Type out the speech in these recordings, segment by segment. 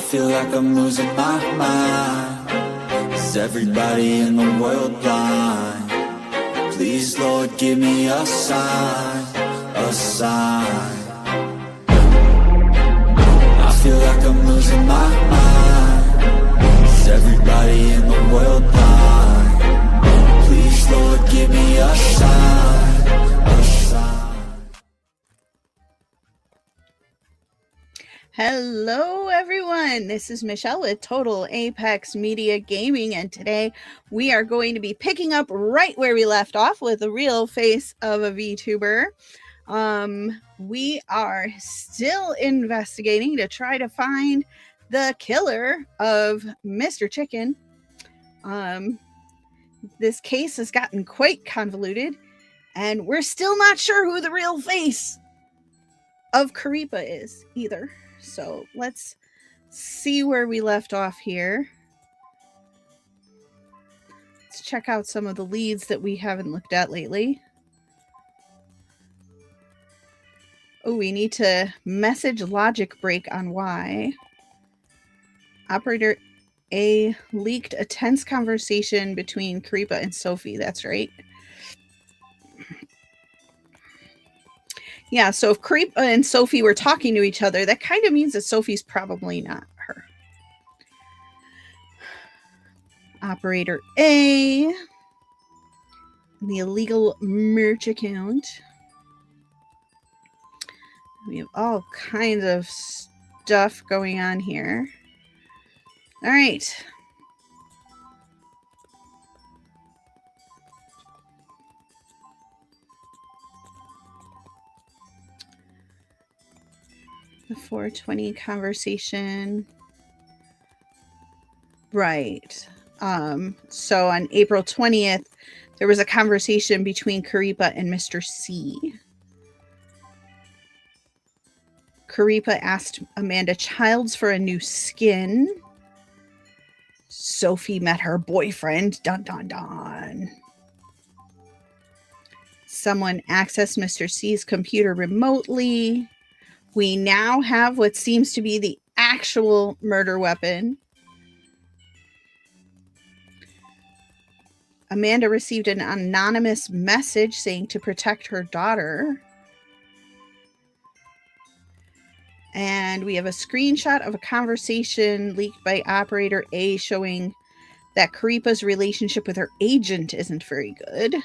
I feel like I'm losing my mind. Is everybody in the world blind? Please, Lord, give me a sign, a sign. I feel like I'm losing my mind. Is everybody in the world blind? Please, Lord, give me a sign, a sign. Hello everyone, this is Michelle with Total Apex Media Gaming, and today we are going to be picking up right where we left off with the real face of a VTuber. We are still investigating to try to find the killer of Mr. Chicken. This case has gotten quite convoluted, and we're still not sure who the real face of Karipa is either. So let's see where we left off here. Let's check out some of the leads that we haven't looked at lately. Oh, we need to message logic break on why. Operator A leaked a tense conversation between Karipa and Sophie. That's right. Yeah, so if Karipa and Sophie were talking to each other, that kind of means that Sophie's probably not her. Operator A, the illegal merch account. We have all kinds of stuff going on here. All right. The 420 conversation. Right. So on April 20th, there was a conversation between Karipa and Mr. C. Karipa asked Amanda Childs for a new skin. Sophie met her boyfriend. Dun, dun, dun. Someone accessed Mr. C's computer remotely. We now have what seems to be the actual murder weapon. Amanda received an anonymous message saying to protect her daughter. And we have a screenshot of a conversation leaked by Operator A showing that Karipa's relationship with her agent isn't very good.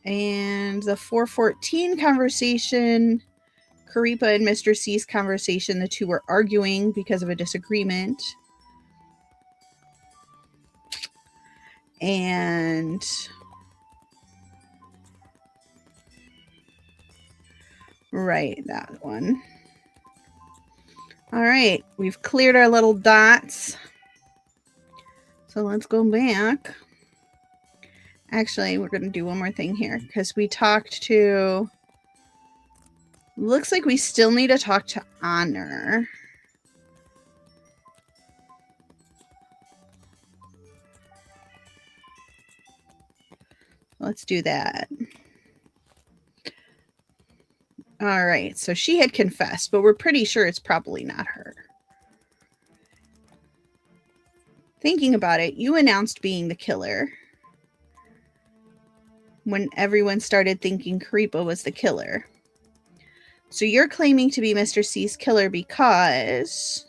And the 414 conversation, Karipa and Mr. C's conversation, the two were arguing because of a disagreement. And right, that one. All right, we've cleared our little dots. So let's go back. Actually, we're going to do one more thing here because we talked to... Looks like we still need to talk to Honor. Let's do that. All right, so she had confessed, but we're pretty sure it's probably not her. Thinking about it, you announced being the killer when everyone started thinking Karipa was the killer. So you're claiming to be Mr. C's killer because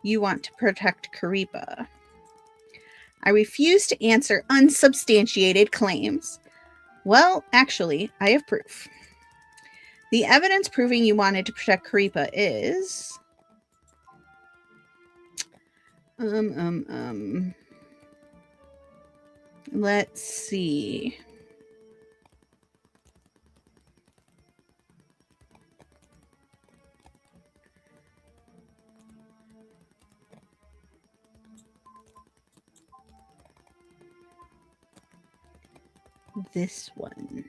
you want to protect Karipa. I refuse to answer unsubstantiated claims. Well, actually, I have proof. The evidence proving you wanted to protect Karipa is... Let's see. This one.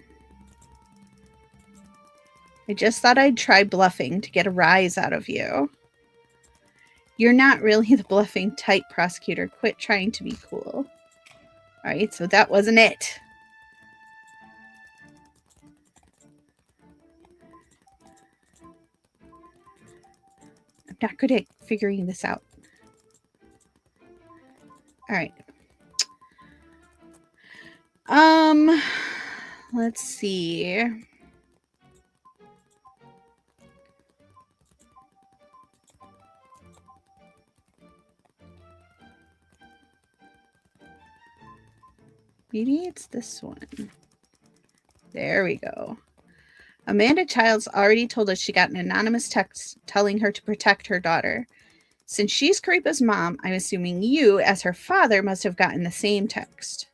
I just thought I'd try bluffing to get a rise out of you. You're not really the bluffing type, prosecutor. Quit trying to be cool. All right, so that wasn't it. not good at figuring this out. All right. Let's see. Maybe it's this one. There we go. Amanda Childs already told us she got an anonymous text telling her to protect her daughter. Since she's Karipa's mom, I'm assuming you, as her father, must have gotten the same text.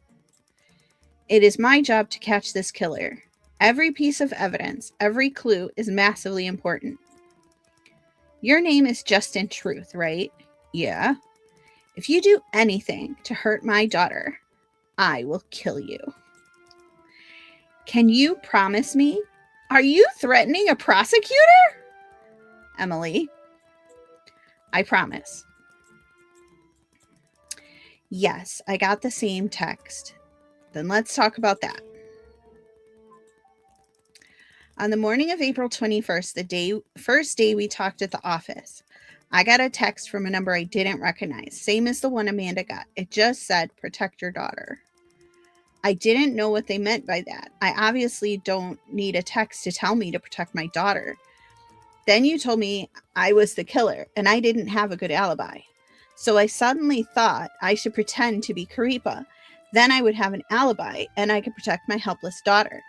It is my job to catch this killer. Every piece of evidence, every clue is massively important. Your name is Justin Truth, right? Yeah. If you do anything to hurt my daughter, I will kill you. Can you promise me? Are you threatening a prosecutor? Emily. I promise. Yes, I got the same text. Then let's talk about that. On the morning of April 21st, the first day we talked at the office, I got a text from a number I didn't recognize, same as the one Amanda got. It just said, protect your daughter. I didn't know what they meant by that. I obviously don't need a text to tell me to protect my daughter. Then you told me I was the killer, and I didn't have a good alibi. So I suddenly thought I should pretend to be Karipa. Then I would have an alibi, and I could protect my helpless daughter.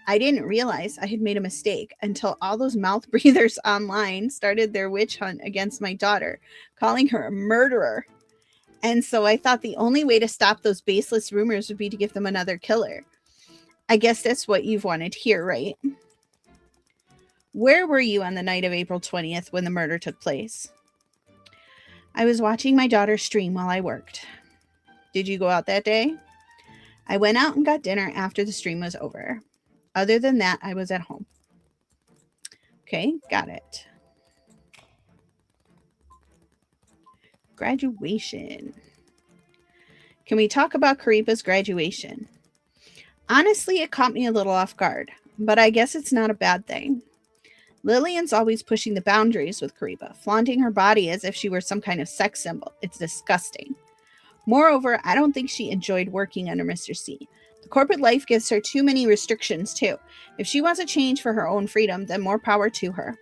I didn't realize I had made a mistake until all those mouth breathers online started their witch hunt against my daughter, calling her a murderer. And so I thought the only way to stop those baseless rumors would be to give them another killer. I guess that's what you've wanted here, right? Where were you on the night of April 20th when the murder took place? I was watching my daughter stream while I worked. Did you go out that day? I went out and got dinner after the stream was over. Other than that, I was at home. Okay, got it. Graduation. Can we talk about Karipa's graduation? Honestly, it caught me a little off guard, but I guess it's not a bad thing. Lillian's always pushing the boundaries with Karipa, flaunting her body as if she were some kind of sex symbol. It's disgusting. Moreover, I don't think she enjoyed working under Mr. C. The corporate life gives her too many restrictions, too. If she wants a change for her own freedom, then more power to her.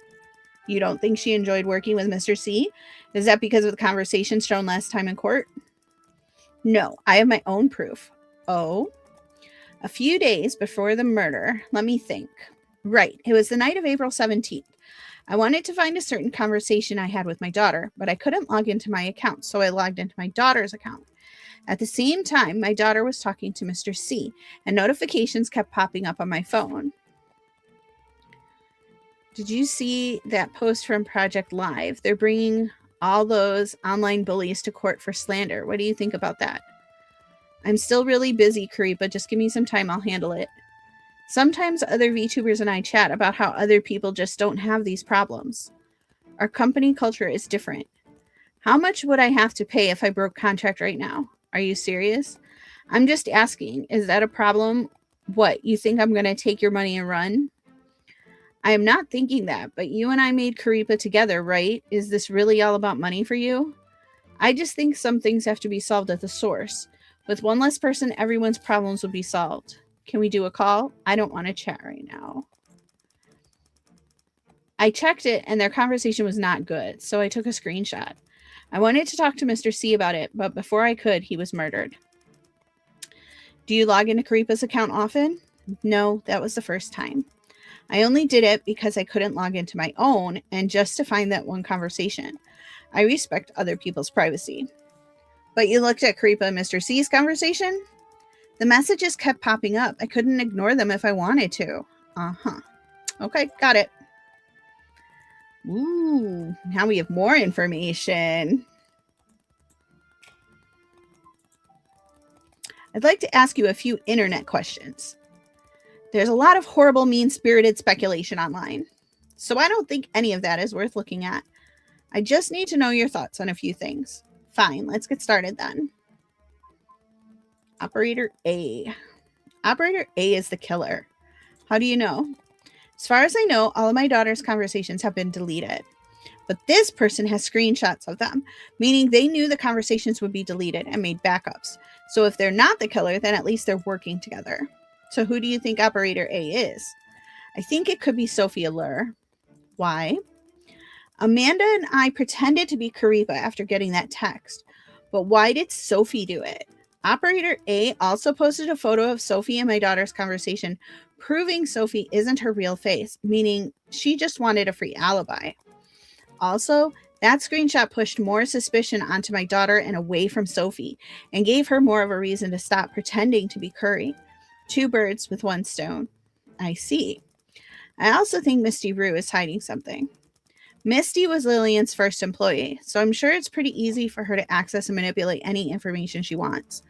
You don't think she enjoyed working with Mr. C? Is that because of the conversations shown last time in court? No, I have my own proof. Oh? A few days before the murder, let me think. Right, it was the night of April 17th. I wanted to find a certain conversation I had with my daughter, but I couldn't log into my account, so I logged into my daughter's account. At the same time, my daughter was talking to Mr. C, and notifications kept popping up on my phone. Did you see that post from Project Live? They're bringing all those online bullies to court for slander. What do you think about that? I'm still really busy, Karipa. Just give me some time. I'll handle it. Sometimes other VTubers and I chat about how other people just don't have these problems. Our company culture is different. How much would I have to pay if I broke contract right now? Are you serious? I'm just asking. Is that a problem? What, you think I'm going to take your money and run? I am not thinking that, but you and I made Karipa together, right? Is this really all about money for you? I just think some things have to be solved at the source. With one less person, everyone's problems would be solved. Can we do a call? I don't want to chat right now. I checked it and their conversation was not good, so I took a screenshot. I wanted to talk to Mr. C about it, but before I could, he was murdered. Do you log into Karipa's account often? No, that was the first time. I only did it because I couldn't log into my own and just to find that one conversation. I respect other people's privacy. But you looked at Karipa and Mr. C's conversation? The messages kept popping up. I couldn't ignore them if I wanted to. Uh-huh. Okay, got it. Ooh, now we have more information. I'd like to ask you a few internet questions. There's a lot of horrible, mean-spirited speculation online, so I don't think any of that is worth looking at. I just need to know your thoughts on a few things. Fine, let's get started then. Operator A. Operator A is the killer. How do you know? As far as I know, all of my daughter's conversations have been deleted. But this person has screenshots of them, meaning they knew the conversations would be deleted and made backups. So if they're not the killer, then at least they're working together. So who do you think Operator A is? I think it could be Sophie Allure. Why? Amanda and I pretended to be Kariba after getting that text. But why did Sophie do it? Operator A also posted a photo of Sophie and my daughter's conversation, proving Sophie isn't her real face, meaning she just wanted a free alibi. Also, that screenshot pushed more suspicion onto my daughter and away from Sophie, and gave her more of a reason to stop pretending to be Curry. 2 birds with 1 stone. I see. I also think Misty Rue is hiding something. Misty was Lillian's first employee, so I'm sure it's pretty easy for her to access and manipulate any information she wants.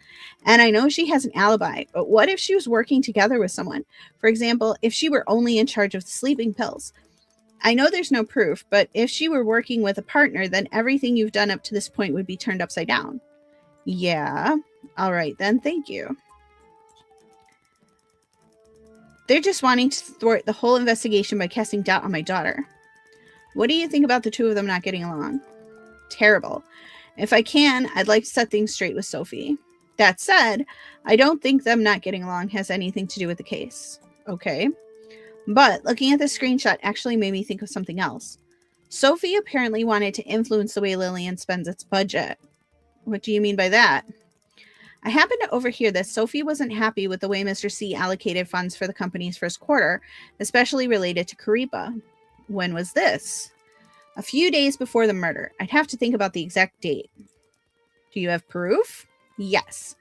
And I know she has an alibi, but what if she was working together with someone? For example, if she were only in charge of the sleeping pills. I know there's no proof, but if she were working with a partner, then everything you've done up to this point would be turned upside down. Yeah. All right, then. Thank you. They're just wanting to thwart the whole investigation by casting doubt on my daughter. What do you think about the 2 of them not getting along? Terrible. If I can, I'd like to set things straight with Sophie. That said, I don't think them not getting along has anything to do with the case. Okay. But looking at the screenshot actually made me think of something else. Sophie apparently wanted to influence the way Lillian spends its budget. What do you mean by that? I happened to overhear that Sophie wasn't happy with the way Mr. C allocated funds for the company's first quarter, especially related to Kariba. When was this? A few days before the murder. I'd have to think about the exact date. Do you have proof? Yes.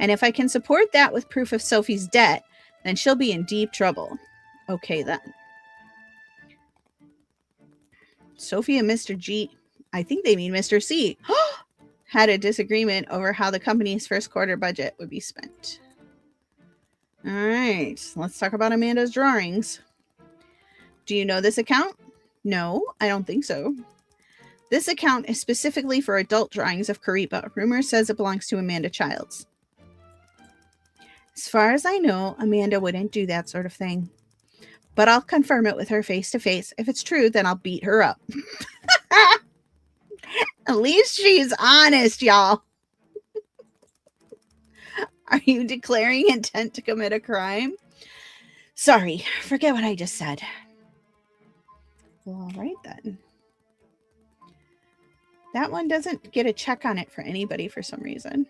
And if I can support that with proof of Sophie's debt, then she'll be in deep trouble. Okay, then. Sophie and Mr. G, I think they mean Mr. C, had a disagreement over how the company's first quarter budget would be spent. All right, let's talk about Amanda's drawings. Do you know this account? No, I don't think so. This account is specifically for adult drawings of Kariba. Rumor says it belongs to Amanda Childs. As far as I know, Amanda wouldn't do that sort of thing. But I'll confirm it with her face to face. If it's true, then I'll beat her up. At least she's honest, y'all. Are you declaring intent to commit a crime? Sorry, forget what I just said. Well, all right then. That one doesn't get a check on it for anybody for some reason.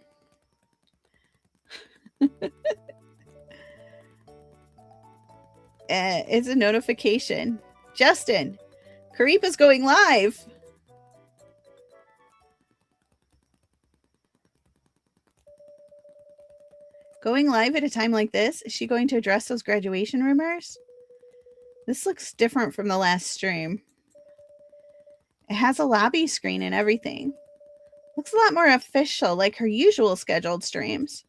It's a notification. Justin, Kariba's going live. Going live at a time like this? Is she going to address those graduation rumors? This looks different from the last stream. It has a lobby screen and everything. Looks a lot more official, like her usual scheduled streams.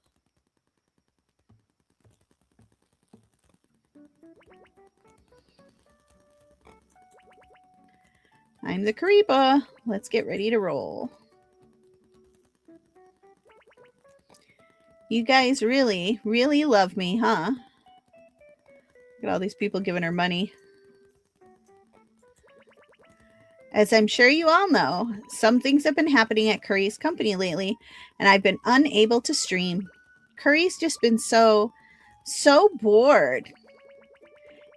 I'm the Kariba. Let's get ready to roll. You guys really, really love me, huh? Look at all these people giving her money. As I'm sure you all know, some things have been happening at Curry's company lately, and I've been unable to stream. Curry's just been so bored.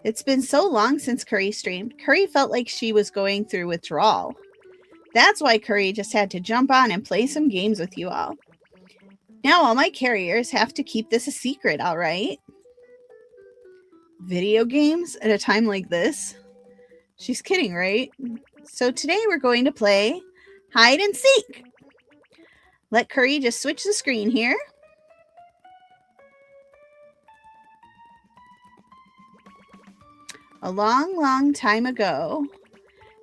It's been so long since Curry streamed. Curry felt like she was going through withdrawal. That's why Curry just had to jump on and play some games with you all. Now all my carriers have to keep this a secret, all right? Video games at a time like this? She's kidding, right? So today we're going to play hide and seek. Let Curry just switch the screen here. A long, long time ago,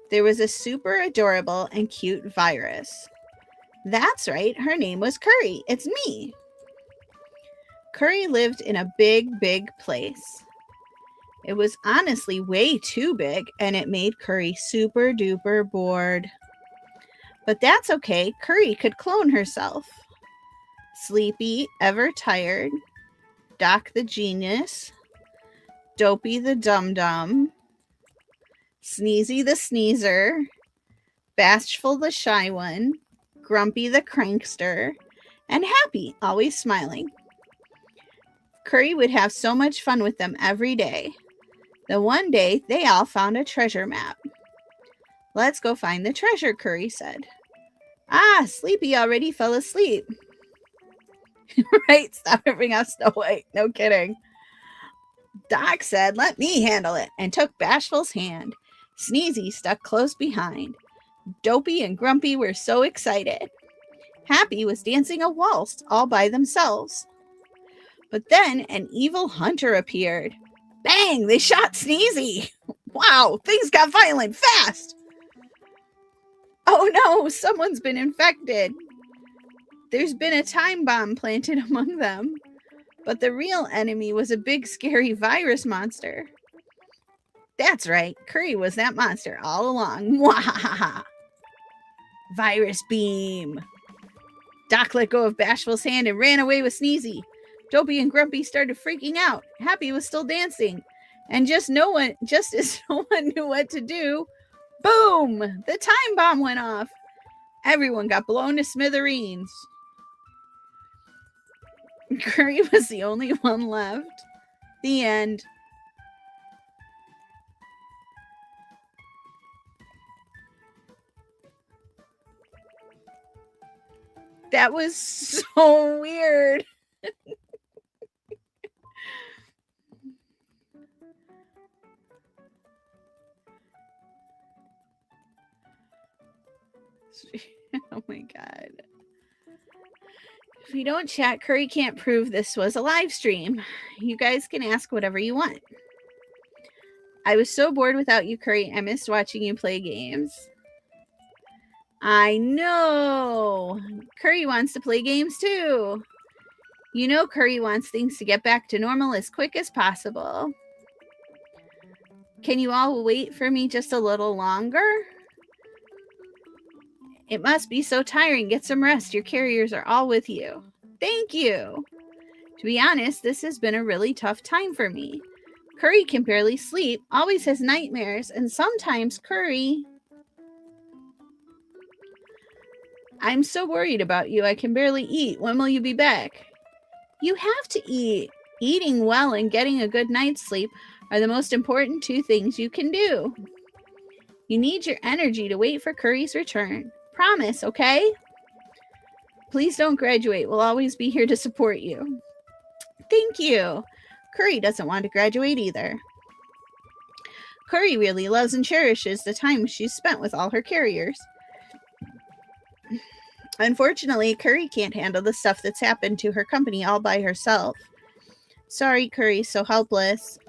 there was a super adorable and cute virus. That's right, her name was Curry. It's me. Curry lived in a big, big place. It was honestly way too big, and it made Curry super duper bored. But that's okay, Curry could clone herself. Sleepy, ever tired, Doc the genius, Dopey the dum-dum, Sneezy the sneezer, Bashful the shy one, Grumpy the crankster, and Happy, always smiling. Curry would have so much fun with them every day. Then one day, they all found a treasure map. Let's go find the treasure, Curry said. Ah, Sleepy already fell asleep. Right, stop and bring out Snow White. No kidding. Doc said, let me handle it, and took Bashful's hand. Sneezy stuck close behind. Dopey and Grumpy were so excited. Happy was dancing a waltz all by themselves. But then an evil hunter appeared. Bang! They shot Sneezy. Wow, things got violent fast. Oh no, someone's been infected. There's been a time bomb planted among them. But the real enemy was a big scary virus monster. That's right, Curry was that monster all along. Mwahaha! Virus beam. Doc let go of Bashful's hand and ran away with Sneezy. Dopey and Grumpy started freaking out. Happy was still dancing. And just as no one knew what to do, boom! The time bomb went off. Everyone got blown to smithereens. Curry was the only one left. The end. That was so weird. Oh my god. If we don't chat, Curry can't prove this was a live stream. You guys can ask whatever you want. I was so bored without you, Curry. I missed watching you play games. I know. Curry wants to play games too. You know Curry wants things to get back to normal as quick as possible. Can you all wait for me just a little longer? It must be so tiring. Get some rest. Your carriers are all with you. Thank you. To be honest, this has been a really tough time for me. Curry can barely sleep, always has nightmares, and sometimes Curry... I'm so worried about you. I can barely eat. When will you be back? You have to eat. Eating well and getting a good night's sleep are the most important two things you can do. You need your energy to wait for Curry's return. Promise, okay? Please don't graduate. We'll always be here to support you. Thank you. Curry doesn't want to graduate either. Curry really loves and cherishes the time she's spent with all her carriers. Unfortunately, Curry can't handle the stuff that's happened to her company all by herself. Sorry, Curry, so helpless.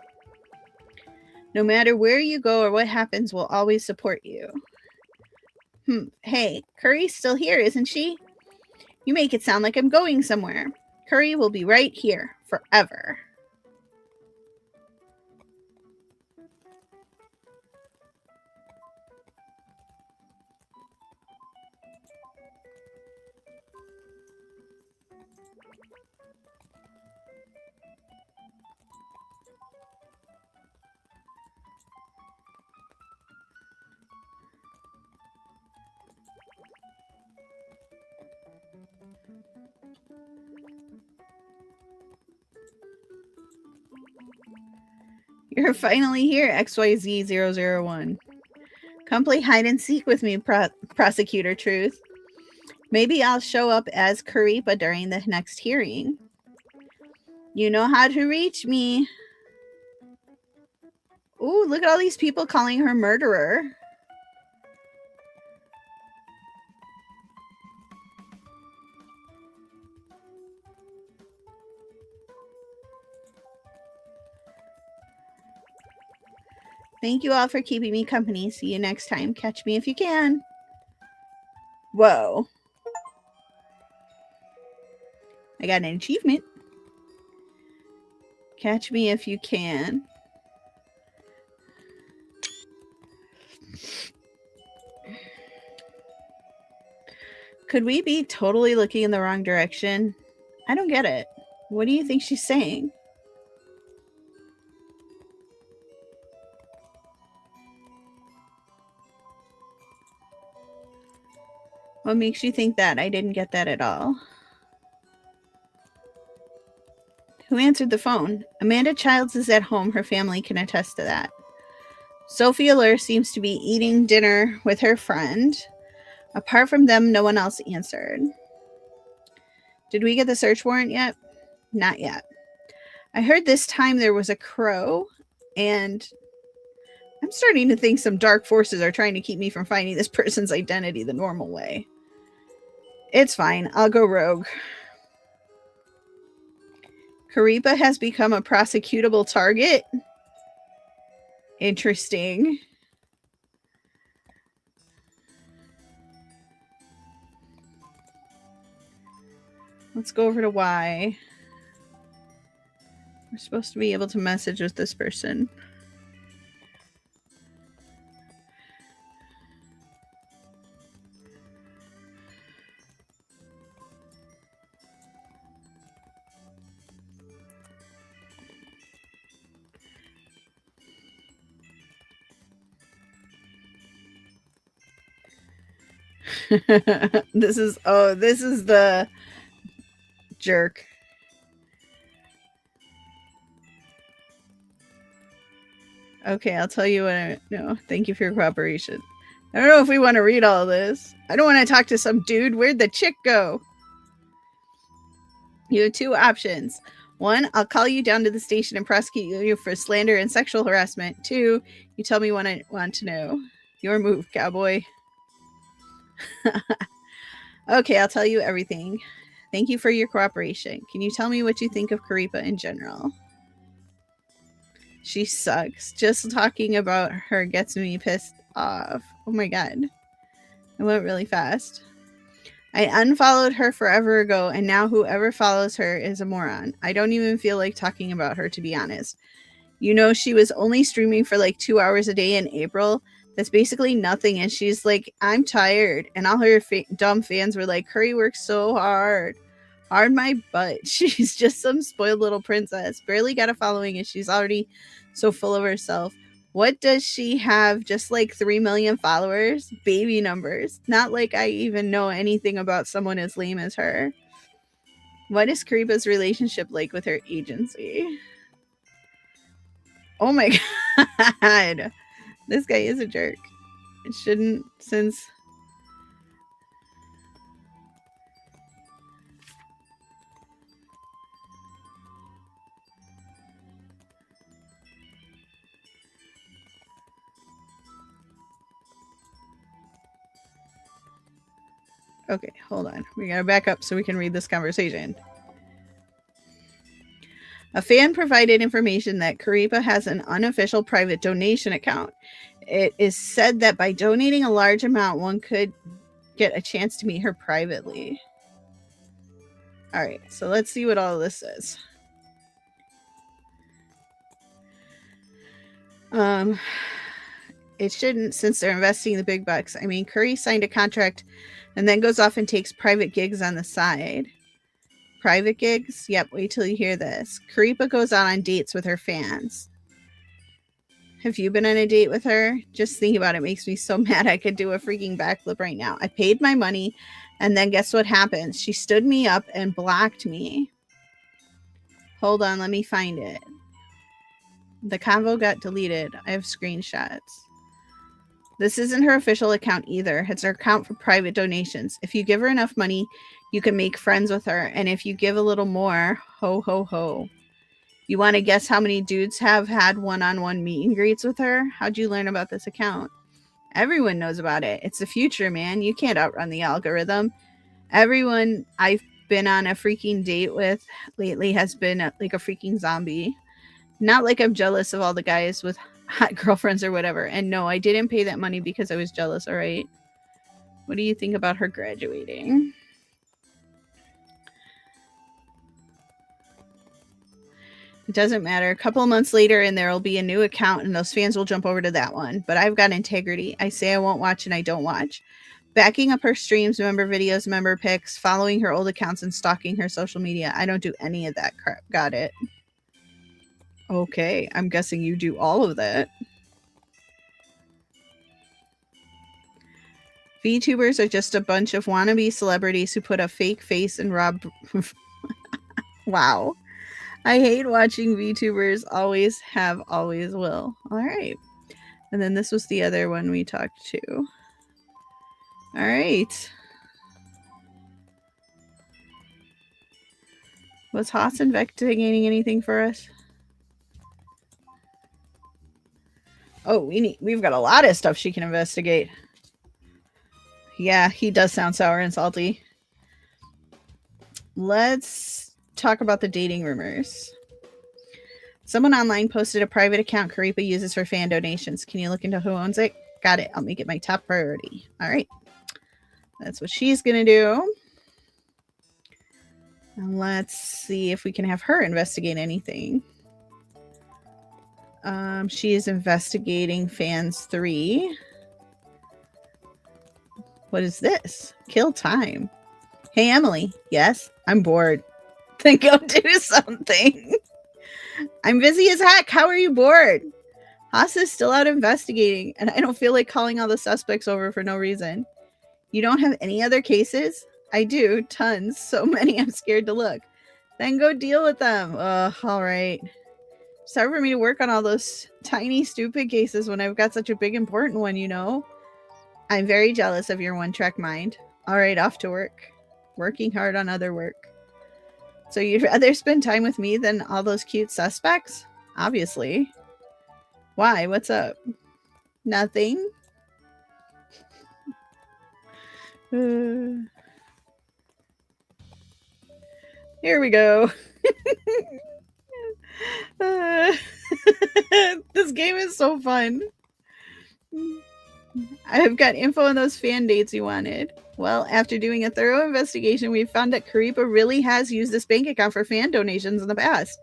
No matter where you go or what happens, we'll always support you. Hey, Curry's still here, isn't she? You make it sound like I'm going somewhere. Curry will be right here, forever. You're finally here, XYZ001. Come play hide and seek with me, Prosecutor Truth. Maybe I'll show up as Karipa during the next hearing. You know how to reach me. Ooh, look at all these people calling her murderer. Thank you all for keeping me company. See you next time. Catch me if you can. Whoa. I got an achievement. Catch me if you can. Could we be totally looking in the wrong direction? I don't get it. What do you think she's saying? What makes you think that? I didn't get that at all. Who answered the phone? Amanda Childs is at home. Her family can attest to that. Sophie Allure seems to be eating dinner with her friend. Apart from them, no one else answered. Did we get the search warrant yet? Not yet. I heard this time there was a crow, and I'm starting to think some dark forces are trying to keep me from finding this person's identity the normal way. It's fine. I'll go rogue. Karipa has become a prosecutable target. Interesting. Let's go over to Y. We're supposed to be able to message with this person. This is the jerk. Okay, I'll tell you what no, thank you for your cooperation. I don't know if we want to read all of this. I don't want to talk to some dude. Where'd the chick go? You have two options. One, I'll call you down to the station and prosecute you for slander and sexual harassment. Two, you tell me what I want to know. Your move, cowboy. Okay, I'll tell you everything. Thank you for your cooperation. Can you tell me what you think of Karipa in general? She sucks. Just talking about her gets me pissed off. Oh my god. It went really fast. I unfollowed her forever ago, and now whoever follows her is a moron. I don't even feel like talking about her, to be honest. You know, she was only streaming for like 2 hours a day in April. That's basically nothing. And she's like, I'm tired. And all her dumb fans were like, Curry works so hard. Hard my butt. She's just some spoiled little princess. Barely got a following, and she's already so full of herself. What does she have? Just like 3 million followers? Baby numbers. Not like I even know anything about someone as lame as her. What is Karipa's relationship like with her agency? Oh my god. This guy is a jerk. It shouldn't, since... Okay, hold on. We gotta back up so we can read this conversation. A fan provided information that Karipa has an unofficial private donation account. It is said that by donating a large amount, one could get a chance to meet her privately. Alright, so let's see what all of this says. It shouldn't, since they're investing the big bucks. I mean, Curry signed a contract and then goes off and takes private gigs on the side. Private gigs? Yep, wait till you hear this. Karipa goes out on dates with her fans. Have you been on a date with her? Just thinking about it makes me so mad I could do a freaking backflip right now. I paid my money, and then guess what happens? She stood me up and blocked me. Hold on, let me find it. The convo got deleted. I have screenshots. This isn't her official account either. It's her account for private donations. If you give her enough money, you can make friends with her. And if you give a little more, ho, ho, ho. You want to guess how many dudes have had one-on-one meet and greets with her? How'd you learn about this account? Everyone knows about it. It's the future, man. You can't outrun the algorithm. Everyone I've been on a freaking date with lately has been like a freaking zombie. Not like I'm jealous of all the guys with hot girlfriends or whatever. And no, I didn't pay that money because I was jealous, all right? What do you think about her graduating? It doesn't matter. A couple of months later and there will be a new account and those fans will jump over to that one. But I've got integrity. I say I won't watch and I don't watch. Backing up her streams, member videos, member pics, following her old accounts, and stalking her social media. I don't do any of that crap. Got it. Okay, I'm guessing you do all of that. VTubers are just a bunch of wannabe celebrities who put a fake face and rob. Wow. I hate watching VTubers. Always have, always will. All right. And then this was the other one we talked to. All right. Was Haas investigating anything for us? Oh, we've got a lot of stuff she can investigate. Yeah, he does sound sour and salty. Let's talk about the dating rumors. Someone online posted a private account Karipa uses for fan donations. Can you look into who owns it? Got it. I'll make it my top priority. All right. That's what she's going to do. And let's see if we can have her investigate anything. She is investigating Fans 3. What is this? Kill time. Hey, Emily. Yes, I'm bored. Then go do something. I'm busy as heck. How are you bored? Haas is still out investigating, and I don't feel like calling all the suspects over for no reason. You don't have any other cases? I do. Tons. So many I'm scared to look. Then go deal with them. Ugh, all right. It's hard for me to work on all those tiny, stupid cases when I've got such a big, important one, you know? I'm very jealous of your one-track mind. All right, off to work. Working hard on other work. So you'd rather spend time with me than all those cute suspects? Obviously. Why? What's up? Nothing? Here we go. This game is so fun. I've got info on those fan dates you wanted. Well, after doing a thorough investigation, we found that Karipa really has used this bank account for fan donations in the past.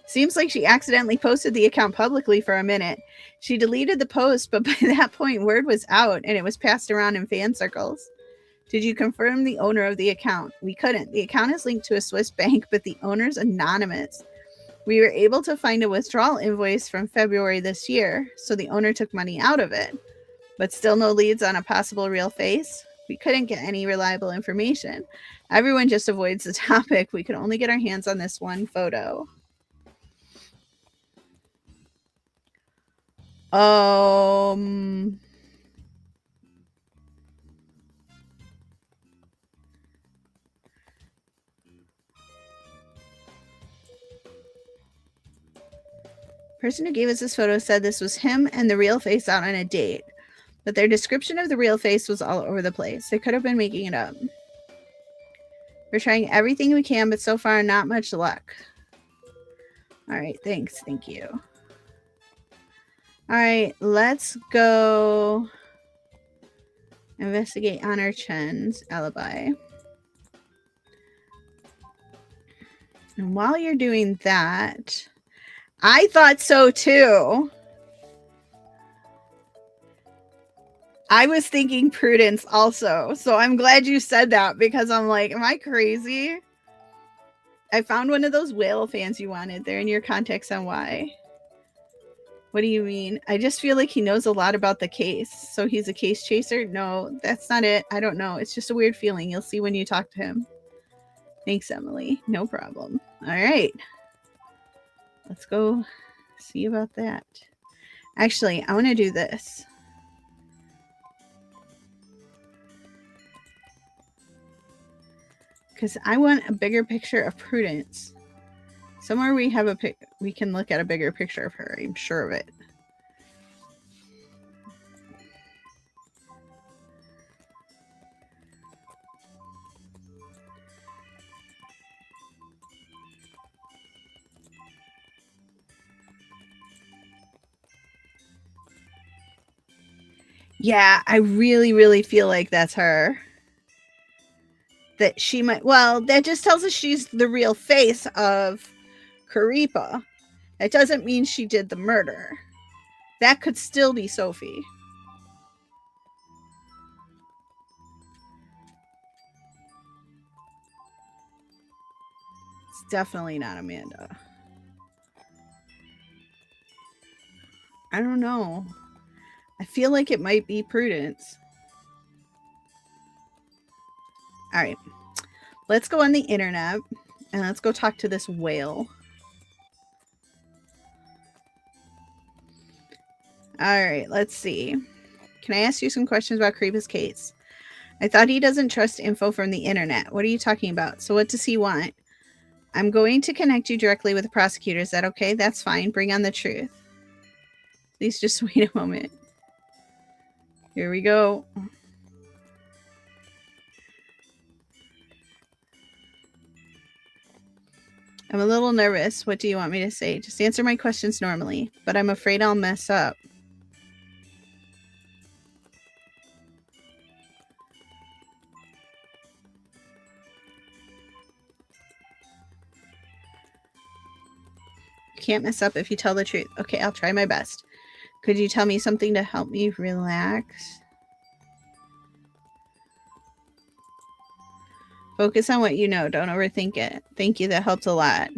Seems like she accidentally posted the account publicly for a minute. She deleted the post, but by that point, word was out and it was passed around in fan circles. Did you confirm the owner of the account? We couldn't. The account is linked to a Swiss bank, but the owner's anonymous. We were able to find a withdrawal invoice from February this year, so the owner took money out of it. But still no leads on a possible real face? We couldn't get any reliable information. Everyone just avoids the topic. We could only get our hands on this one photo. Person who gave us this photo said this was him and the real face out on a date. But their description of the real face was all over the place. They could have been making it up. We're trying everything we can, but so far, not much luck. All right, thanks. Thank you. All right, let's go investigate Honor Chen's alibi. And while you're doing that, I thought so too. I was thinking Prudence also. So I'm glad you said that because I'm like, am I crazy? I found one of those whale fans you wanted. They're in your context on why. What do you mean? I just feel like he knows a lot about the case. So he's a case chaser? No, that's not it. I don't know. It's just a weird feeling. You'll see when you talk to him. Thanks, Emily. No problem. All right. Let's go see about that. Actually, I want to do this. Because I want a bigger picture of Prudence. Somewhere we have we can look at a bigger picture of her. I'm sure of it. Yeah, I really, really feel like that's her. That she might, well, that just tells us she's the real face of Karipa. That doesn't mean she did the murder. That could still be Sophie. It's definitely not Amanda. I don't know. I feel like it might be Prudence. All right. Let's go on the internet and let's go talk to this whale. All right, let's see. Can I ask you some questions about Creepa's case? I thought he doesn't trust info from the internet. What are you talking about? So what does he want? I'm going to connect you directly with the prosecutor. Is that okay? That's fine. Bring on the truth. Please just wait a moment. Here we go. I'm a little nervous. What do you want me to say? Just answer my questions normally, but I'm afraid I'll mess up. You can't mess up if you tell the truth. Okay, I'll try my best. Could you tell me something to help me relax? Focus on what you know. Don't overthink it. Thank you. That helped a lot.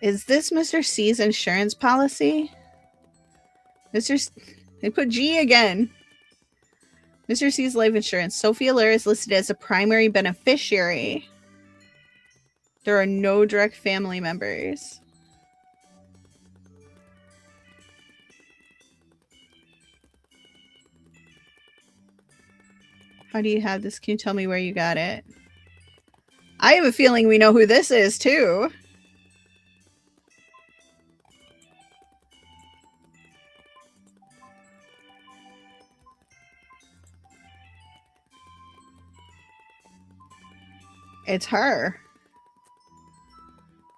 Is this Mr. C's insurance policy? They put G again. Mr. C's life insurance. Sophia Lair is listed as a primary beneficiary. There are no direct family members. How do you have this? Can you tell me where you got it? I have a feeling we know who this is, too. It's her.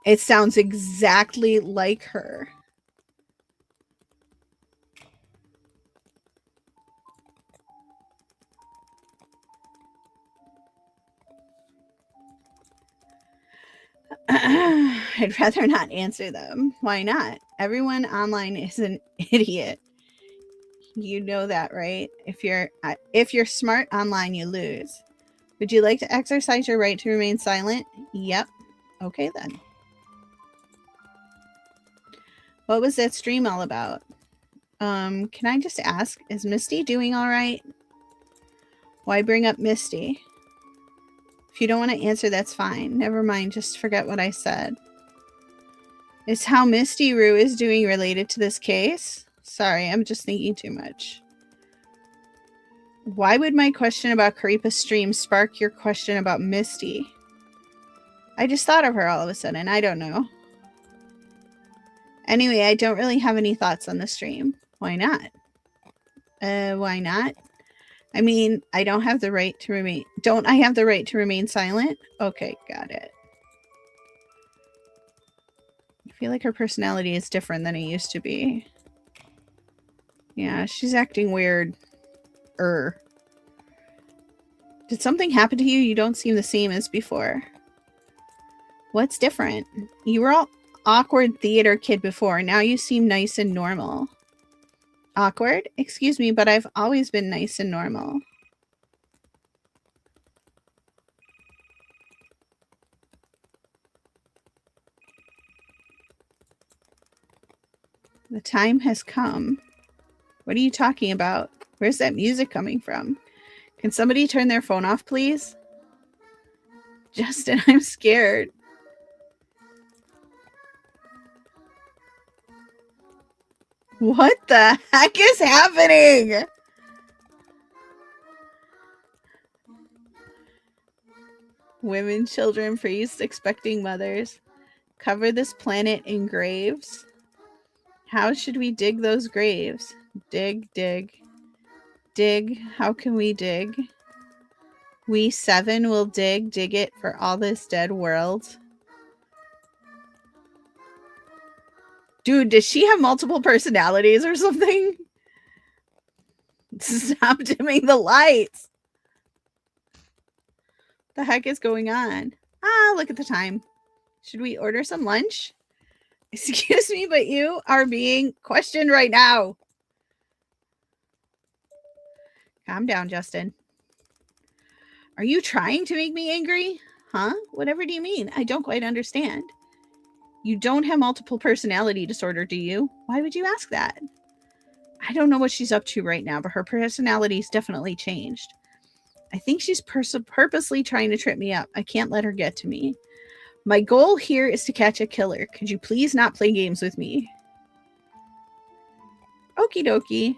It sounds exactly like her. I'd rather not answer them. Why not? Everyone online is an idiot. You know that, right? If you're smart online, you lose. Would you like to exercise your right to remain silent? Yep. Okay, then. What was that stream all about? Can I just ask, is Misty doing all right? Why bring up Misty? If you don't want to answer, that's fine. Never mind, just forget what I said. Is how Misty Rue is doing related to this case? Sorry, I'm just thinking too much. Why would my question about Karipa's stream spark your question about Misty? I just thought of her all of a sudden. I don't know. Anyway, I don't really have any thoughts on the stream. Why not? Why not? I mean, I don't have the right to remain... Don't I have the right to remain silent? Okay, got it. I feel like her personality is different than it used to be. Yeah, she's acting weird. Did something happen to you? You don't seem the same as before. What's different? You were all awkward theater kid before. Now you seem nice and normal. Awkward? Excuse me, but I've always been nice and normal. The time has come. What are you talking about? Where's that music coming from? Can somebody turn their phone off, please? Justin, I'm scared. What the heck is happening? Women, children, priests, expecting mothers. Cover this planet in graves. How should we dig those graves? Dig, dig. Dig. How can we dig? We 7 will dig it for all this dead world. Dude, does she have multiple personalities or something? Stop dimming the lights. The heck is going on? Ah, look at the time. Should we order some lunch? Excuse me, but you are being questioned right now. Calm down, Justin. Are you trying to make me angry? Huh? Whatever do you mean? I don't quite understand. You don't have multiple personality disorder, do you? Why would you ask that? I don't know what she's up to right now, but her personality's definitely changed. I think she's purposely trying to trip me up. I can't let her get to me. My goal here is to catch a killer. Could you please not play games with me? Okie dokie.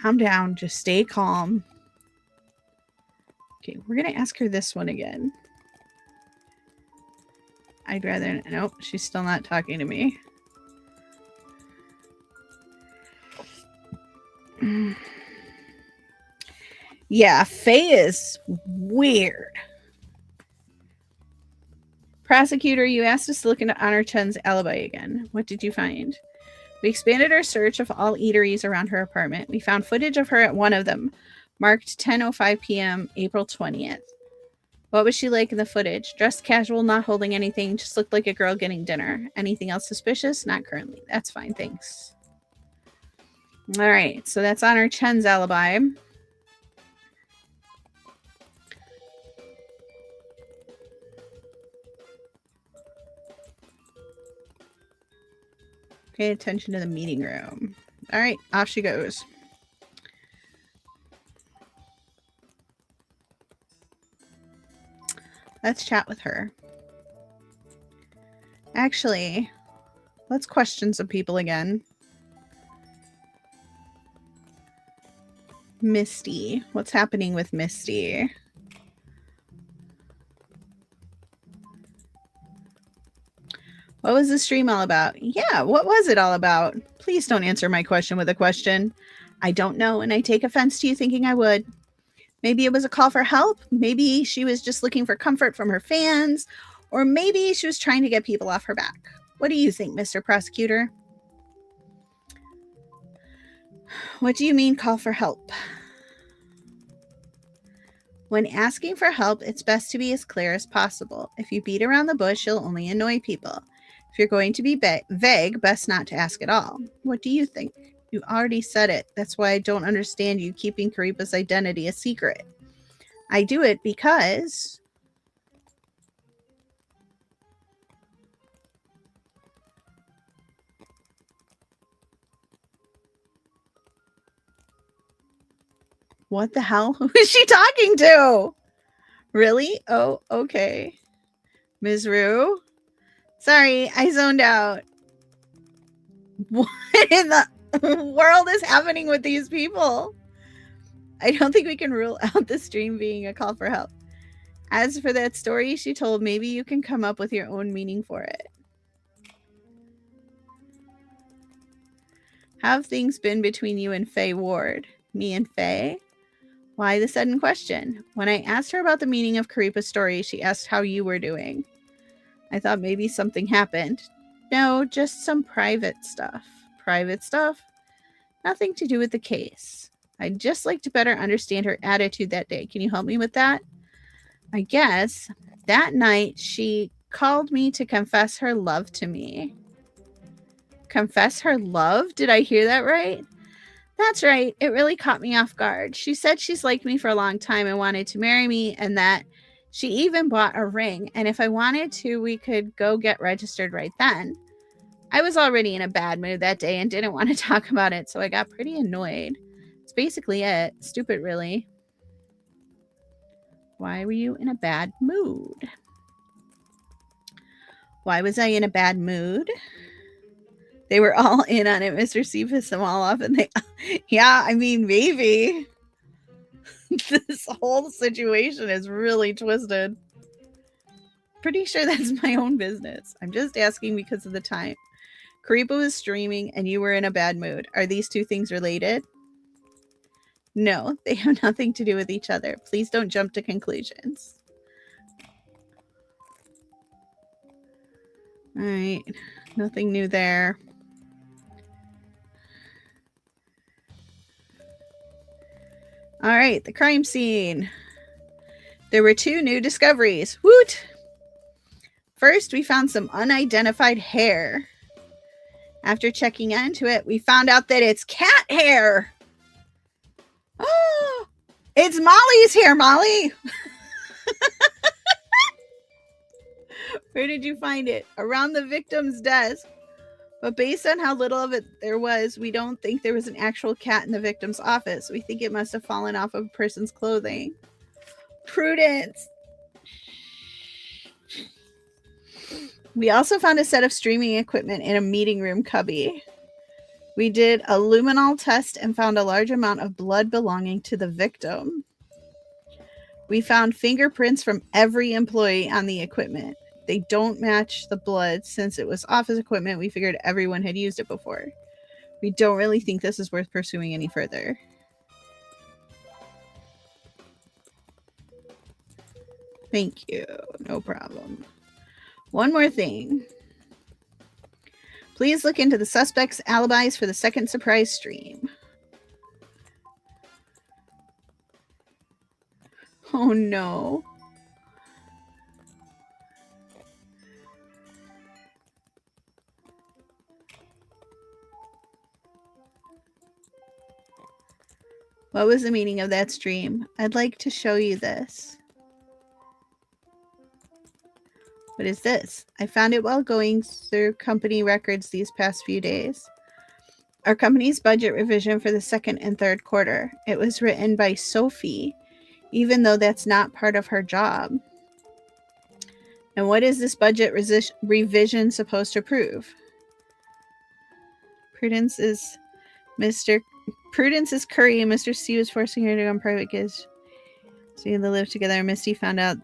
Calm down. Just stay calm. Okay, we're going to ask her this one again. I'd rather... Nope, she's still not talking to me. Yeah, Faye is weird. Prosecutor, you asked us to look into Honor Chen's alibi again. What did you find? We expanded our search of all eateries around her apartment. We found footage of her at one of them, marked 10:05 p.m., April 20th. What was she like in the footage? Dressed casual, not holding anything, just looked like a girl getting dinner. Anything else suspicious? Not currently. That's fine, thanks. All right, so that's Honor Chen's alibi. Pay attention to the meeting room. All right, off she goes. Let's chat with her. Actually, let's question some people again. Misty. What's happening with Misty? What was the stream all about? Yeah, what was it all about? Please don't answer my question with a question. I don't know, and I take offense to you thinking I would. Maybe it was a call for help. Maybe she was just looking for comfort from her fans. Or maybe she was trying to get people off her back. What do you think, Mr. Prosecutor? What do you mean, call for help? When asking for help, it's best to be as clear as possible. If you beat around the bush, you'll only annoy people. If you're going to be vague, best not to ask at all. What do you think? You already said it. That's why I don't understand you keeping Karipa's identity a secret. I do it because... What the hell? Who is she talking to? Really? Oh, okay. Ms. Rue? Sorry, I zoned out. What in the world is happening with these people? I don't think we can rule out the stream being a call for help. As for that story she told, maybe you can come up with your own meaning for it. How have things been between you and Faye Ward? Me and Faye? Why the sudden question? When I asked her about the meaning of Karipa's story, she asked how you were doing. I thought maybe something happened. No, just some private stuff. Private stuff? Nothing to do with the case. I'd just like to better understand her attitude that day. Can you help me with that? I guess that night she called me to confess her love to me. Confess her love? Did I hear that right? That's right. It really caught me off guard. She said she's liked me for a long time and wanted to marry me, and that she even bought a ring. And if I wanted to, we could go get registered right then. I was already in a bad mood that day and didn't want to talk about it, so I got pretty annoyed. It's basically it. Stupid, really. Why were you in a bad mood? Why was I in a bad mood? They were all in on it. Mr. C pissed them all off, and they... Yeah, I mean, maybe. This whole situation is really twisted. Pretty sure that's my own business. I'm just asking because of the time. Karipa was streaming, and you were in a bad mood. Are these two things related? No, they have nothing to do with each other. Please don't jump to conclusions. All right. Nothing new there. All right, the crime scene. There were 2 new discoveries. Woot! First, we found some unidentified hair. After checking into it, we found out that it's cat hair. Oh! It's Molly's here, Molly. Where did you find it? Around the victim's desk. But based on how little of it there was, we don't think there was an actual cat in the victim's office. We think it must have fallen off of a person's clothing. Prudence. We also found a set of streaming equipment in a meeting room cubby. We did a luminol test and found a large amount of blood belonging to the victim. We found fingerprints from every employee on the equipment. They don't match the blood. Since it was office equipment, we figured everyone had used it before. We don't really think this is worth pursuing any further. Thank you. No problem. One more thing. Please look into the suspect's alibis for the second surprise stream. Oh no. What was the meaning of that stream? I'd like to show you this. What is this? I found it while going through company records these past few days. Our company's budget revision for the second and third quarter. It was written by Sophie, even though that's not part of her job. And what is this budget revision supposed to prove? Prudence is Curry, and Mr. C was forcing her to go on private gigs. So they live together. Misty found out.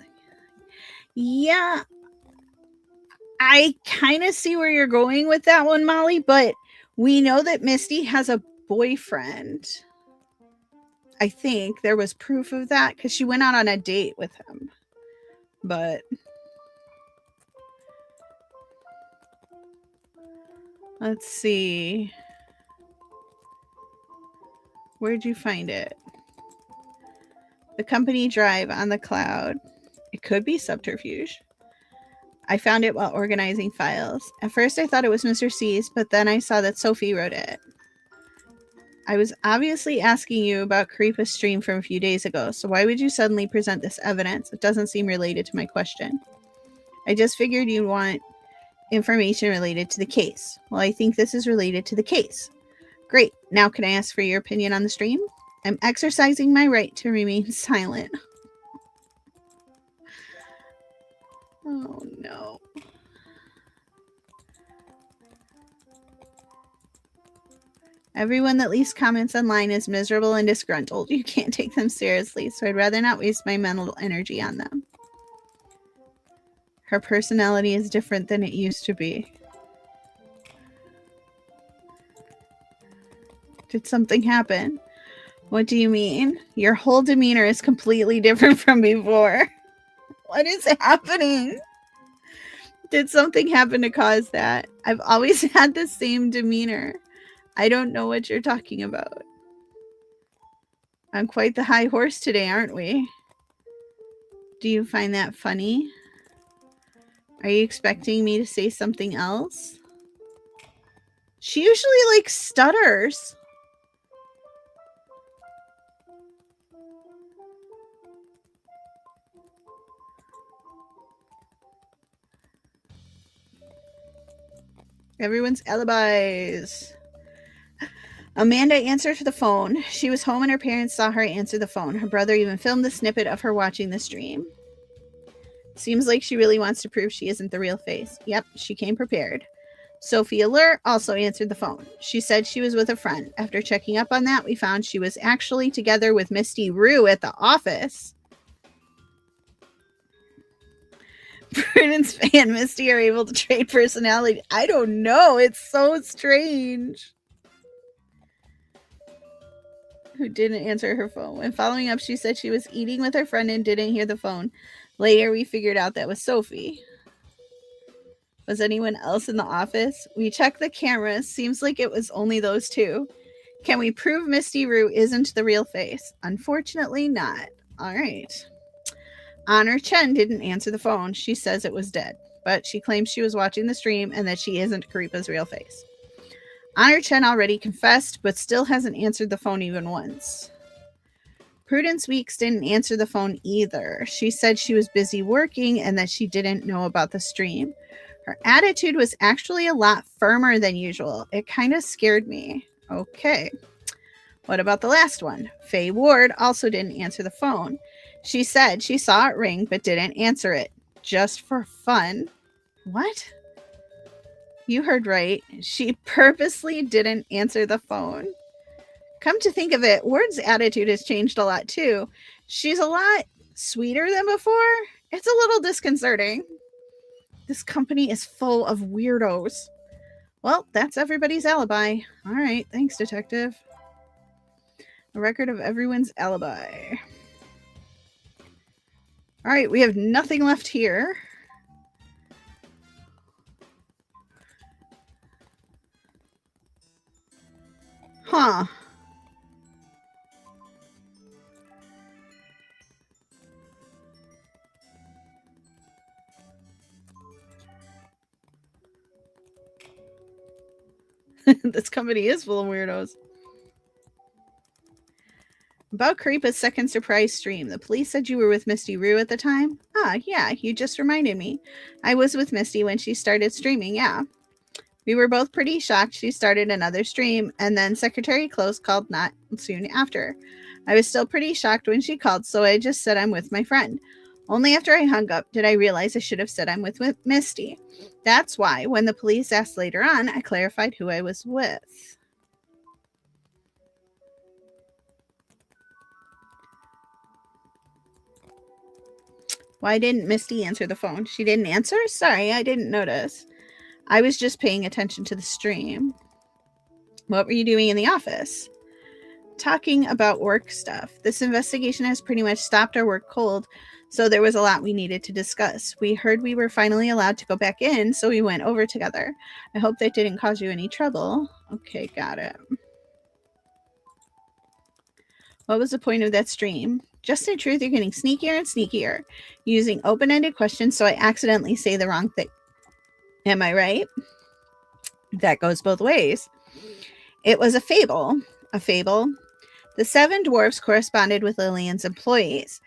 Yeah, I kind of see where you're going with that one, Molly, but we know that Misty has a boyfriend. I think there was proof of that because she went out on a date with him. But let's see. Where'd you find it? The company drive on the cloud. It could be subterfuge. I found it while organizing files. At first I thought it was Mr. C's, but then I saw that Sophie wrote it. I was obviously asking you about Karipa's stream from a few days ago, so why would you suddenly present this evidence? It doesn't seem related to my question. I just figured you'd want information related to the case. Well, I think this is related to the case. Great. Now can I ask for your opinion on the stream? I'm exercising my right to remain silent. Oh, no. Everyone that leaves comments online is miserable and disgruntled. You can't take them seriously, so I'd rather not waste my mental energy on them. Her personality is different than it used to be. Did something happen? What do you mean? Your whole demeanor is completely different from before. What is happening? Did something happen to cause that? I've always had the same demeanor. I don't know what you're talking about. I'm quite the high horse today, aren't we? Do you find that funny? Are you expecting me to say something else? She usually, like, stutters. Everyone's alibis. Amanda answered the phone. She was home and her parents saw her answer the phone. Her brother even filmed the snippet of her watching the stream. Seems like she really wants to prove she isn't the real face. Yep, she came prepared. Sophie Alert also answered the phone. She said she was with a friend. After checking up on that, we found she was actually together with Misty Rue at the office. Prudence and Misty are able to trade personality. I don't know. It's so strange. Who didn't answer her phone. When following up, she said she was eating with her friend and didn't hear the phone. Later, we figured out that was Sophie. Was anyone else in the office? We checked the cameras. Seems like it was only those two. Can we prove Misty Rue isn't the real face? Unfortunately not. All right. Honor Chen didn't answer the phone. She says it was dead, but she claims she was watching the stream and that she isn't Karipa's real face. Honor Chen already confessed, but still hasn't answered the phone even once. Prudence Weeks didn't answer the phone either. She said she was busy working and that she didn't know about the stream. Her attitude was actually a lot firmer than usual. It kind of scared me. Okay. What about the last one? Faye Ward also didn't answer the phone. She said she saw it ring but didn't answer it. Just for fun. What? You heard right. She purposely didn't answer the phone. Come to think of it, Ward's attitude has changed a lot too. She's a lot sweeter than before. It's a little disconcerting. This company is full of weirdos. Well, that's everybody's alibi. All right, thanks, detective. A record of everyone's alibi. All right, we have nothing left here. Huh. This company is full of weirdos. About Karipa's second surprise stream. The police said you were with Misty Rue at the time? Ah, yeah, you just reminded me. I was with Misty when she started streaming, yeah. We were both pretty shocked she started another stream, and then Secretary Close called not soon after. I was still pretty shocked when she called, so I just said I'm with my friend. Only after I hung up did I realize I should have said I'm with Misty. That's why, when the police asked later on, I clarified who I was with. Why didn't Misty answer the phone? She didn't answer? Sorry, I didn't notice. I was just paying attention to the stream. What were you doing in the office? Talking about work stuff. This investigation has pretty much stopped our work cold, so there was a lot we needed to discuss. We heard we were finally allowed to go back in, so we went over together. I hope that didn't cause you any trouble. Okay, got it. What was the point of that stream? Just the truth, you're getting sneakier and sneakier, using open-ended questions so I accidentally say the wrong thing. Am I right? That goes both ways. It was a fable. A fable? The 7 dwarfs corresponded with Lillian's employees.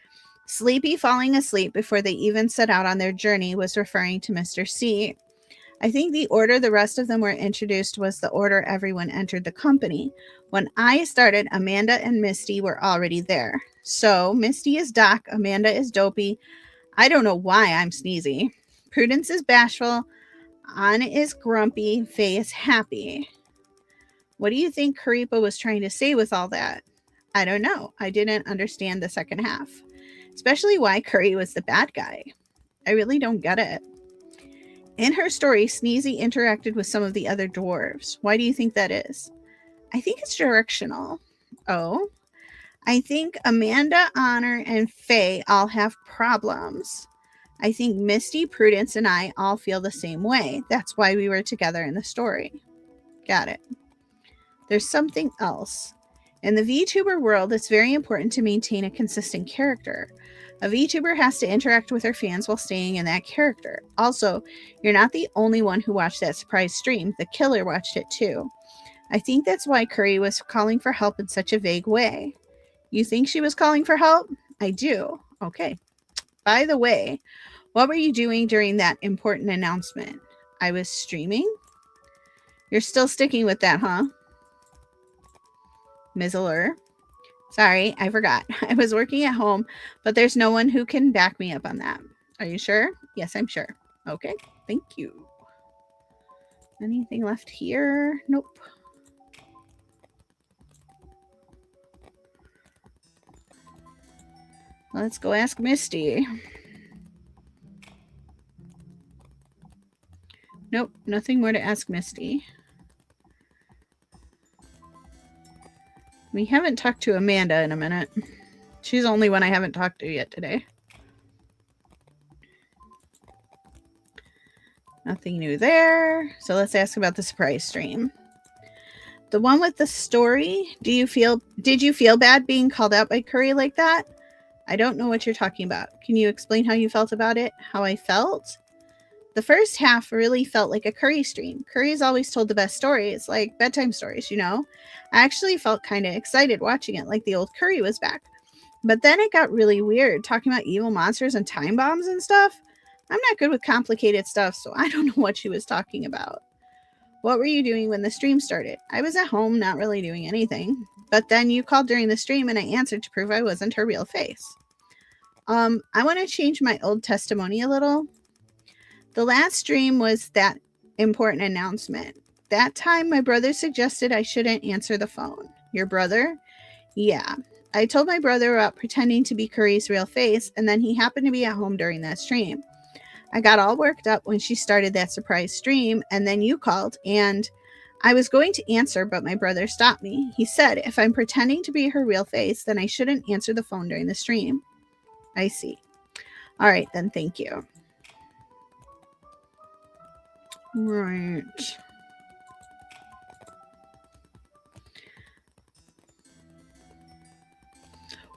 Sleepy falling asleep before they even set out on their journey was referring to Mr. C. I think the order the rest of them were introduced was the order everyone entered the company. When I started, Amanda and Misty were already there. So, Misty is Doc, Amanda is Dopey. I don't know why I'm sneezy. Prudence is bashful. Anna is grumpy. Faye is happy. What do you think Karipa was trying to say with all that? I don't know. I didn't understand the second half. Especially why Curry was the bad guy. I really don't get it. In her story, Sneezy interacted with some of the other dwarves. Why do you think that is? I think it's directional. Oh? I think Amanda, Honor, and Faye all have problems. I think Misty, Prudence, and I all feel the same way. That's why we were together in the story. Got it. There's something else. In the VTuber world, it's very important to maintain a consistent character. A VTuber has to interact with her fans while staying in that character. Also, you're not the only one who watched that surprise stream. The killer watched it too. I think that's why Curry was calling for help in such a vague way. You think she was calling for help? I do. Okay. By the way, what were you doing during that important announcement? I was streaming? You're still sticking with that, huh? Mizzler. Sorry, I forgot. I was working at home, but there's no one who can back me up on that. Are you sure? Yes, I'm sure. Okay, thank you. Anything left here? Nope. Let's go ask Misty. Nope, nothing more to ask Misty. We haven't talked to Amanda in a minute. She's the only one I haven't talked to yet today. Nothing new there. So let's ask about the surprise stream. The one with the story. Did you feel bad being called out by Curry like that? I don't know what you're talking about. Can you explain how you felt about it? How I felt? The first half really felt like a Curry stream. Curry's always told the best stories, like bedtime stories, you know? I actually felt kind of excited watching it, like the old Curry was back. But then it got really weird, talking about evil monsters and time bombs and stuff. I'm not good with complicated stuff, so I don't know what she was talking about. What were you doing when the stream started? I was at home, not really doing anything. But then you called during the stream and I answered to prove I wasn't her real face. I want to change my old testimony a little. The last stream was that important announcement. That time my brother suggested I shouldn't answer the phone. Your brother? Yeah. I told my brother about pretending to be Curry's real face, and then he happened to be at home during that stream. I got all worked up when she started that surprise stream, and then you called, and I was going to answer, but my brother stopped me. He said if I'm pretending to be her real face, then I shouldn't answer the phone during the stream. I see. All right, then, thank you. Right.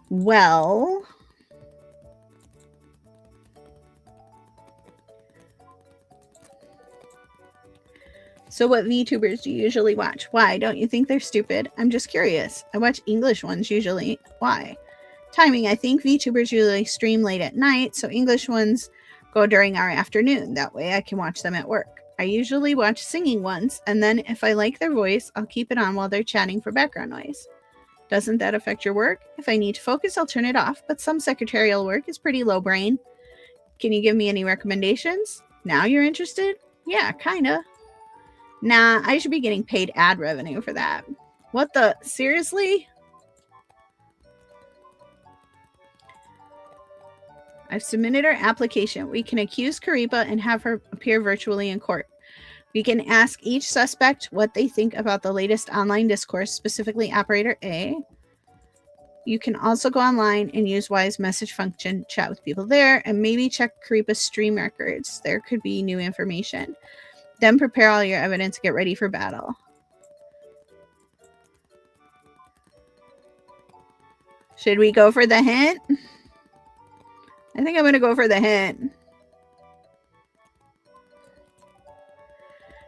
Well, so what VTubers do you usually watch? Why? Don't you think they're stupid? I'm just curious. I watch English ones usually. Why? Timing. I think VTubers usually stream late at night, so English ones go during our afternoon. That way I can watch them at work. I usually watch singing ones, and then if I like their voice, I'll keep it on while they're chatting for background noise. Doesn't that affect your work? If I need to focus, I'll turn it off, but some secretarial work is pretty low brain. Can you give me any recommendations? Now you're interested? Yeah, kinda. Nah, I should be getting paid ad revenue for that. What the? Seriously? I've submitted our application. We can accuse Karipa and have her appear virtually in court. We can ask each suspect what they think about the latest online discourse, specifically Operator A. You can also go online and use Wise message function, chat with people there, and maybe check Karipa's stream records. There could be new information. Then prepare all your evidence, get ready for battle. Should we go for the hint? I think I'm going to go for the hint.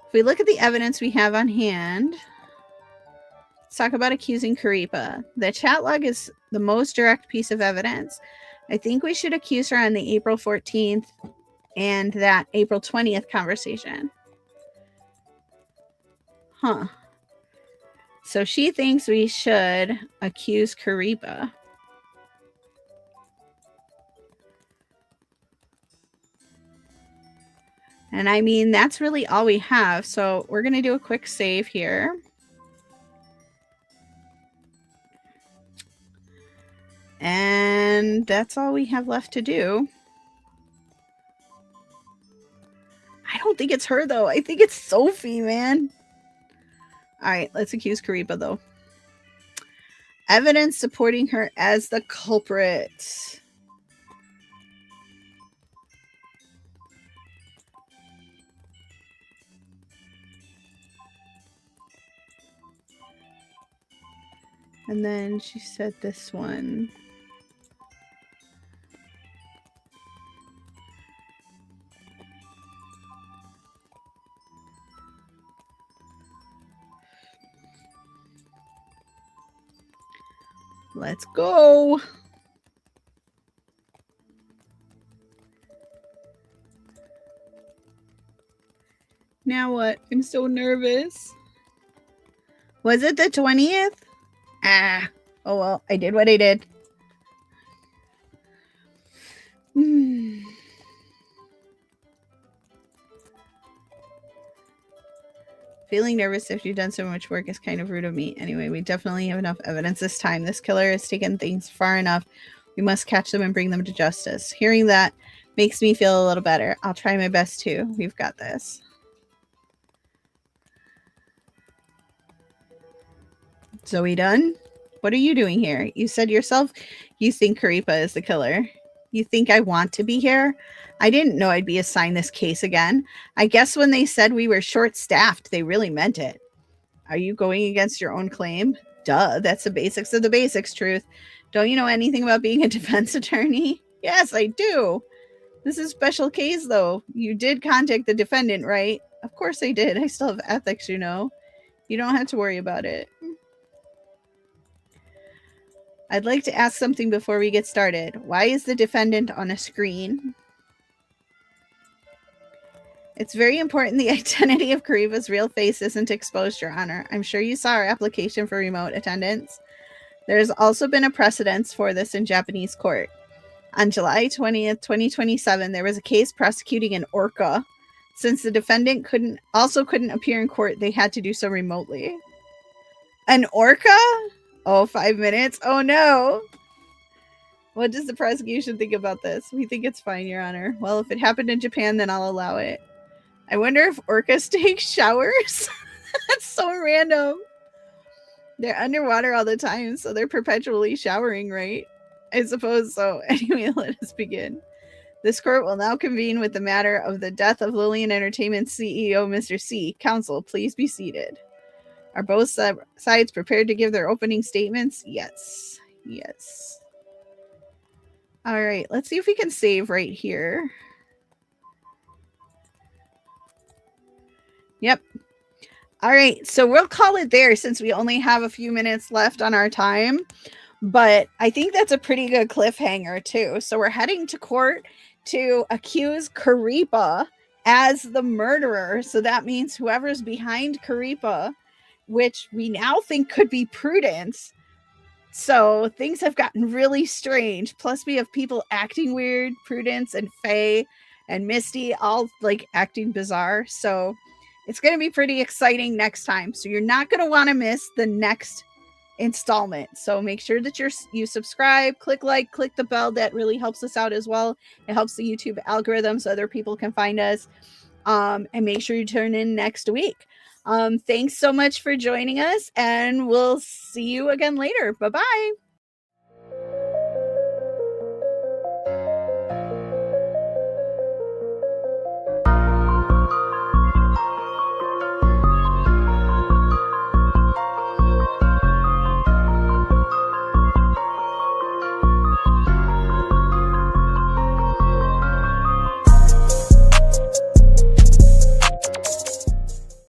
If we look at the evidence we have on hand, let's talk about accusing Karipa. The chat log is the most direct piece of evidence. I think we should accuse her on the April 14th and that April 20th conversation. Huh. So she thinks we should accuse Karipa. And I mean, that's really all we have. So we're going to do a quick save here. And that's all we have left to do. I don't think it's her, though. I think it's Sophie, man. All right, let's accuse Karipa, though. Evidence supporting her as the culprit. And then she said this one. Let's go. Now what? I'm so nervous. Was it the 20th? Ah, oh well, I did what I did. Feeling nervous if you've done so much work is kind of rude of me. Anyway, we definitely have enough evidence this time. This killer has taken things far enough. We must catch them and bring them to justice. Hearing that makes me feel a little better. I'll try my best too. We've got this. Zoe Dunn? What are you doing here? You said yourself you think Karipa is the killer. You think I want to be here? I didn't know I'd be assigned this case again. I guess when they said we were short-staffed, they really meant it. Are you going against your own claim? Duh, that's the basics of the basics, Truth. Don't you know anything about being a defense attorney? Yes, I do. This is a special case, though. You did contact the defendant, right? Of course I did. I still have ethics, you know. You don't have to worry about it. I'd like to ask something before we get started. Why is the defendant on a screen? It's very important the identity of Kariba's real face isn't exposed, Your Honor. I'm sure you saw our application for remote attendance. There's also been a precedence for this in Japanese court. On July 20th, 2027, there was a case prosecuting an orca. Since the defendant couldn't appear in court, they had to do so remotely. An orca? Oh, 5 minutes? Oh no! What does the prosecution think about this? We think it's fine, Your Honor. Well, if it happened in Japan, then I'll allow it. I wonder if orcas take showers? That's so random. They're underwater all the time, so they're perpetually showering, right? I suppose so. Anyway, let us begin. This court will now convene with the matter of the death of Lillian Entertainment CEO, Mr. C. Counsel, please be seated. Are both sides prepared to give their opening statements? Yes. Yes. All right, let's see if we can save right here. Yep. All right, so we'll call it there since we only have a few minutes left on our time. But I think that's a pretty good cliffhanger, too. So we're heading to court to accuse Karipa as the murderer. So that means whoever's behind Karipa, which we now think could be Prudence. So things have gotten really strange. Plus, we have people acting weird. Prudence and Faye and Misty all like acting bizarre. So it's going to be pretty exciting next time. So you're not going to want to miss the next installment. So make sure that you subscribe, click like, click the bell. That really helps us out as well. It helps the YouTube algorithm so other people can find us. And make sure you turn in next week. Thanks so much for joining us, and we'll see you again later. Bye-bye.